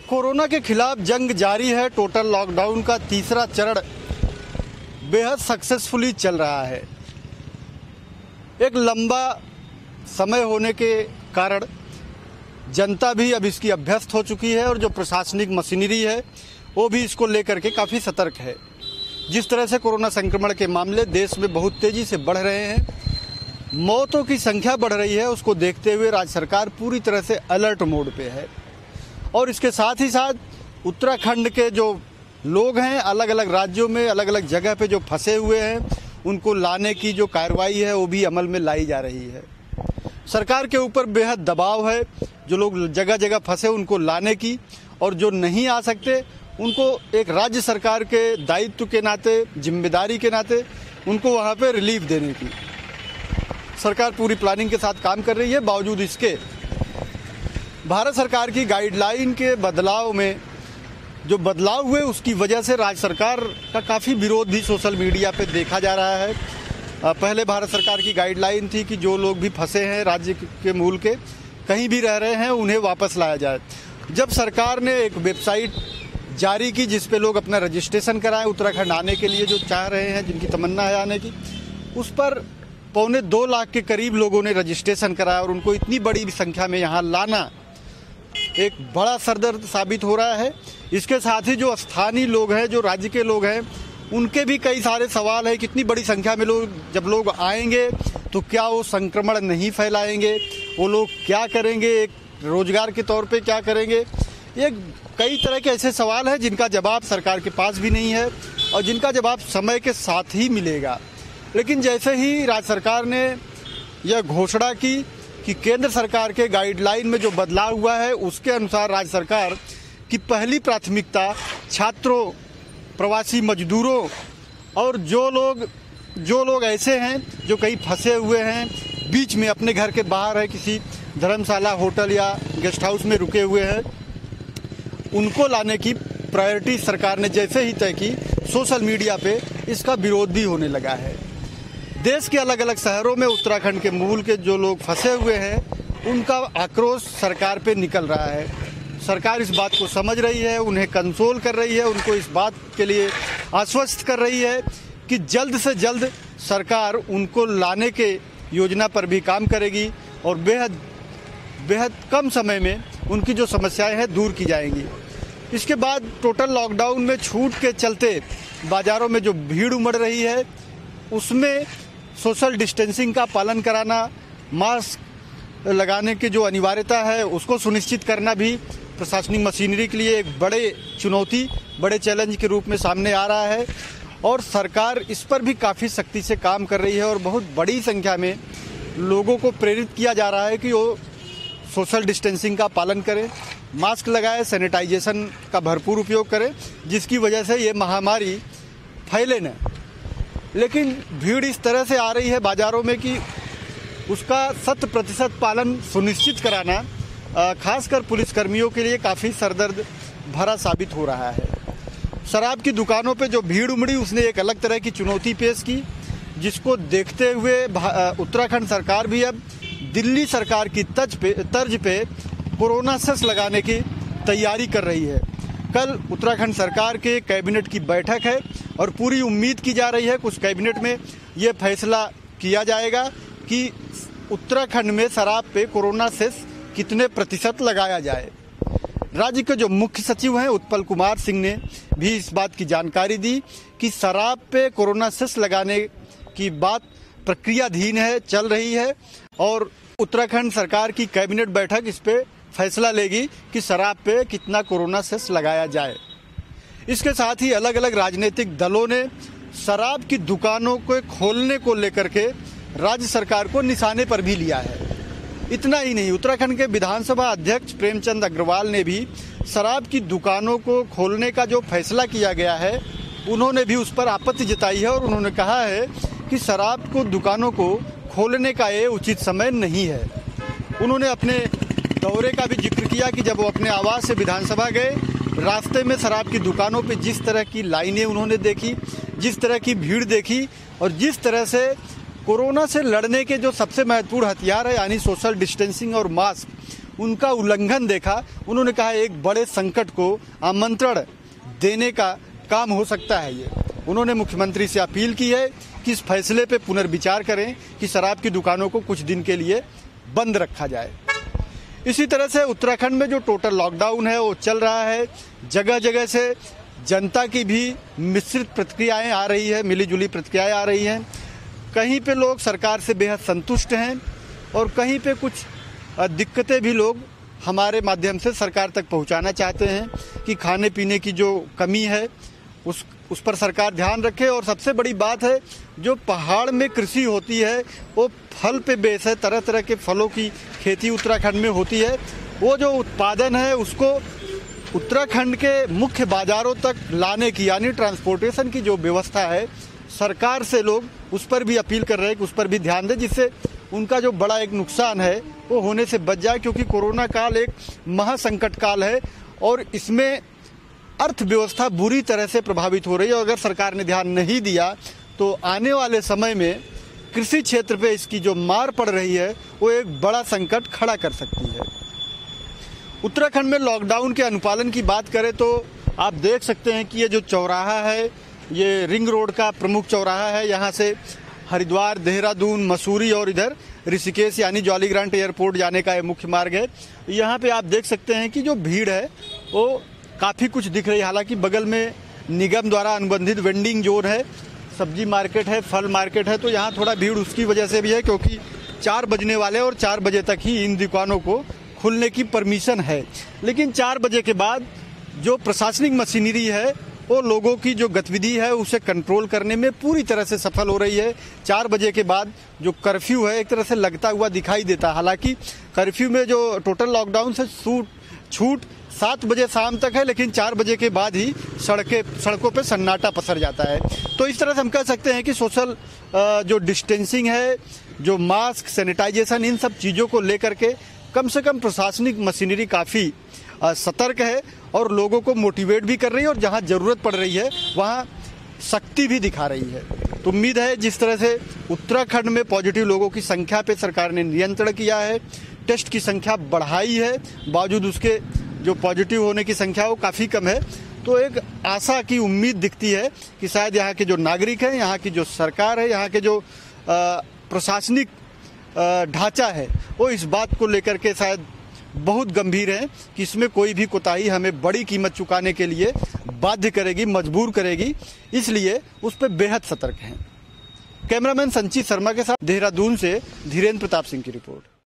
Corona के खिलाफ जंग जारी है। टोटल लॉकडाउन का तीसरा चरण बेहद सक्सेसफुली चल रहा है। एक लंबा समय होने के कारण जनता भी अब इसकी अभ्यस्त हो चुकी है और जो प्रशासनिक मशीनरी है वो भी इसको लेकर के काफ़ी सतर्क है। जिस तरह से कोरोना संक्रमण के मामले देश में बहुत तेज़ी से बढ़ रहे हैं, मौतों की संख्या बढ़ रही है, उसको देखते हुए राज्य सरकार पूरी तरह से अलर्ट मोड पे है। और इसके साथ ही साथ उत्तराखंड के जो लोग हैं अलग अलग राज्यों में अलग अलग जगह पे जो फंसे हुए हैं उनको लाने की जो कार्रवाई है वो भी अमल में लाई जा रही है। सरकार के ऊपर बेहद दबाव है, जो लोग जगह जगह फंसे उनको लाने की, और जो नहीं आ सकते उनको एक राज्य सरकार के दायित्व के नाते, जिम्मेदारी के नाते उनको वहाँ पे रिलीफ देने की सरकार पूरी प्लानिंग के साथ काम कर रही है। बावजूद इसके भारत सरकार की गाइडलाइन के बदलाव में जो बदलाव हुए उसकी वजह से राज्य सरकार का काफ़ी विरोध भी सोशल मीडिया पे देखा जा रहा है। पहले भारत सरकार की गाइडलाइन थी कि जो लोग भी फंसे हैं राज्य के मूल के, कहीं भी रह रहे हैं, उन्हें वापस लाया जाए। जब सरकार ने एक वेबसाइट जारी की जिस पे लोग अपना रजिस्ट्रेशन कराएं उत्तराखंड आने के लिए, जो चाह रहे हैं, जिनकी तमन्ना है आने की, उस पर 2.25 लाख के करीब लोगों ने रजिस्ट्रेशन कराया और उनको इतनी बड़ी संख्या में यहाँ लाना एक बड़ा सरदर्द साबित हो रहा है। इसके साथ ही जो स्थानीय लोग हैं, जो राज्य के लोग हैं, उनके भी कई सारे सवाल है। कितनी बड़ी संख्या में जब लोग आएंगे तो क्या वो संक्रमण नहीं फैलाएंगे, वो लोग क्या करेंगे, एक रोजगार के तौर पे क्या करेंगे। ये कई तरह के ऐसे सवाल हैं जिनका जवाब सरकार के पास भी नहीं है और जिनका जवाब समय के साथ ही मिलेगा। लेकिन जैसे ही राज्य सरकार ने यह घोषणा की कि केंद्र सरकार के गाइडलाइन में जो बदलाव हुआ है उसके अनुसार राज्य सरकार की पहली प्राथमिकता छात्रों, प्रवासी मजदूरों और जो लोग ऐसे हैं जो कहीं फंसे हुए हैं, बीच में अपने घर के बाहर है, किसी धर्मशाला, होटल या गेस्ट हाउस में रुके हुए हैं, उनको लाने की प्रायोरिटी सरकार ने जैसे ही तय की, सोशल मीडिया पे इसका विरोध भी होने लगा है। देश के अलग अलग शहरों में उत्तराखंड के मूल के जो लोग फंसे हुए हैं उनका आक्रोश सरकार पे निकल रहा है। सरकार इस बात को समझ रही है, उन्हें कंसोल कर रही है, उनको इस बात के लिए आश्वस्त कर रही है कि जल्द से जल्द सरकार उनको लाने के योजना पर भी काम करेगी और बेहद कम समय में उनकी जो समस्याएं हैं दूर की जाएंगी। इसके बाद टोटल लॉकडाउन में छूट के चलते बाज़ारों में जो भीड़ उमड़ रही है उसमें सोशल डिस्टेंसिंग का पालन कराना, मास्क लगाने की जो अनिवार्यता है उसको सुनिश्चित करना भी प्रशासनिक मशीनरी के लिए एक बड़े चैलेंज के रूप में सामने आ रहा है। और सरकार इस पर भी काफ़ी सख्ती से काम कर रही है और बहुत बड़ी संख्या में लोगों को प्रेरित किया जा रहा है कि वो सोशल डिस्टेंसिंग का पालन करें, मास्क लगाएं, सैनिटाइजेशन का भरपूर उपयोग करें, जिसकी वजह से ये महामारी फैले न। लेकिन भीड़ इस तरह से आ रही है बाज़ारों में कि उसका 100% पालन सुनिश्चित कराना खासकर पुलिसकर्मियों के लिए काफ़ी सरदर्द भरा साबित हो रहा है। शराब की दुकानों पे जो भीड़ उमड़ी उसने एक अलग तरह की चुनौती पेश की, जिसको देखते हुए उत्तराखंड सरकार भी अब दिल्ली सरकार की तर्ज पे कोरोना सेस लगाने की तैयारी कर रही है। कल उत्तराखंड सरकार के कैबिनेट की बैठक है और पूरी उम्मीद की जा रही है कुछ कैबिनेट में ये फैसला किया जाएगा कि उत्तराखंड में शराब पे कोरोना सेस कितने प्रतिशत लगाया जाए। राज्य के जो मुख्य सचिव हैं उत्पल कुमार सिंह ने भी इस बात की जानकारी दी कि शराब पे कोरोना सेस लगाने की बात प्रक्रियाधीन है, चल रही है और उत्तराखंड सरकार की कैबिनेट बैठक इस पे फैसला लेगी कि शराब पे कितना कोरोना सेस लगाया जाए। इसके साथ ही अलग अलग राजनीतिक दलों ने शराब की दुकानों को खोलने को लेकर के राज्य सरकार को निशाने पर भी लिया है। इतना ही नहीं, उत्तराखंड के विधानसभा अध्यक्ष प्रेमचंद अग्रवाल ने भी शराब की दुकानों को खोलने का जो फैसला किया गया है उन्होंने भी उस पर आपत्ति जताई है और उन्होंने कहा है कि शराब को दुकानों को खोलने का ये उचित समय नहीं है। उन्होंने अपने दौरे का भी जिक्र किया कि जब वो अपने आवास से विधानसभा गए, रास्ते में शराब की दुकानों पे जिस तरह की लाइनें उन्होंने देखी, जिस तरह की भीड़ देखी और जिस तरह से कोरोना से लड़ने के जो सबसे महत्वपूर्ण हथियार है यानी सोशल डिस्टेंसिंग और मास्क, उनका उल्लंघन देखा, उन्होंने कहा एक बड़े संकट को आमंत्रण देने का काम हो सकता है ये। उन्होंने मुख्यमंत्री से अपील की है कि इस फैसले पे पुनर्विचार करें कि शराब की दुकानों को कुछ दिन के लिए बंद रखा जाए। इसी तरह से उत्तराखंड में जो टोटल लॉकडाउन है वो चल रहा है। जगह जगह से जनता की भी मिश्रित प्रतिक्रियाएं आ रही है, मिलीजुली प्रतिक्रियाएं आ रही हैं। कहीं पे लोग सरकार से बेहद संतुष्ट हैं और कहीं पे कुछ दिक्कतें भी लोग हमारे माध्यम से सरकार तक पहुंचाना चाहते हैं कि खाने पीने की जो कमी है उस पर सरकार ध्यान रखे। और सबसे बड़ी बात है, जो पहाड़ में कृषि होती है वो फल पे बेस है, तरह तरह के फलों की खेती उत्तराखंड में होती है। वो जो उत्पादन है उसको उत्तराखंड के मुख्य बाजारों तक लाने की यानी ट्रांसपोर्टेशन की जो व्यवस्था है, सरकार से लोग उस पर भी अपील कर रहे हैं कि उस पर भी ध्यान दें, जिससे उनका जो बड़ा एक नुकसान है वो होने से बच जाए। क्योंकि कोरोना काल एक महासंकट काल है और इसमें अर्थव्यवस्था बुरी तरह से प्रभावित हो रही है। और अगर सरकार ने ध्यान नहीं दिया तो आने वाले समय में कृषि क्षेत्र पे इसकी जो मार पड़ रही है वो एक बड़ा संकट खड़ा कर सकती है। उत्तराखंड में लॉकडाउन के अनुपालन की बात करें तो आप देख सकते हैं कि ये जो चौराहा है ये रिंग रोड का प्रमुख चौराहा है। यहाँ से हरिद्वार, देहरादून, मसूरी और इधर ऋषिकेश यानी जॉली ग्रांट एयरपोर्ट जाने का ये मुख्य मार्ग है। यहाँ पे आप देख सकते हैं कि जो भीड़ है वो काफ़ी कुछ दिख रही है। हालांकि बगल में निगम द्वारा अनुबंधित वेंडिंग जोन है, सब्जी मार्केट है, फल मार्केट है, तो यहाँ थोड़ा भीड़ उसकी वजह से भी है क्योंकि 4 बजने वाले और 4 बजे तक ही इन दुकानों को खुलने की परमिशन है। लेकिन 4 बजे के बाद जो प्रशासनिक मशीनरी है वो लोगों की जो गतिविधि है उसे कंट्रोल करने में पूरी तरह से सफल हो रही है। 4 बजे के बाद जो कर्फ्यू है एक तरह से लगता हुआ दिखाई देता है। हालांकि कर्फ्यू में जो टोटल लॉकडाउन से छूट 7 बजे शाम तक है, लेकिन 4 बजे के बाद ही सड़कों पे सन्नाटा पसर जाता है। तो इस तरह से हम कह सकते हैं कि सोशल जो डिस्टेंसिंग है, जो मास्क, सैनिटाइजेशन, इन सब चीज़ों को लेकर के कम से कम प्रशासनिक मशीनरी काफ़ी सतर्क है और लोगों को मोटिवेट भी कर रही है और जहां जरूरत पड़ रही है वहां सख्ती भी दिखा रही है। तो उम्मीद है जिस तरह से उत्तराखंड में पॉजिटिव लोगों की संख्या पे सरकार ने नियंत्रण किया है, टेस्ट की संख्या बढ़ाई है, बावजूद उसके जो पॉजिटिव होने की संख्या वो काफ़ी कम है, तो एक आशा की उम्मीद दिखती है कि शायद यहाँ के जो नागरिक हैं, यहाँ की जो सरकार है, यहाँ के जो प्रशासनिक ढांचा है वो इस बात को लेकर के शायद बहुत गंभीर है कि इसमें कोई भी कोताही हमें बड़ी कीमत चुकाने के लिए बाध्य करेगी, मजबूर करेगी, इसलिए उस पर बेहद सतर्क हैं। कैमरामैन संचित शर्मा के साथ देहरादून से धीरेन्द्र प्रताप सिंह की रिपोर्ट।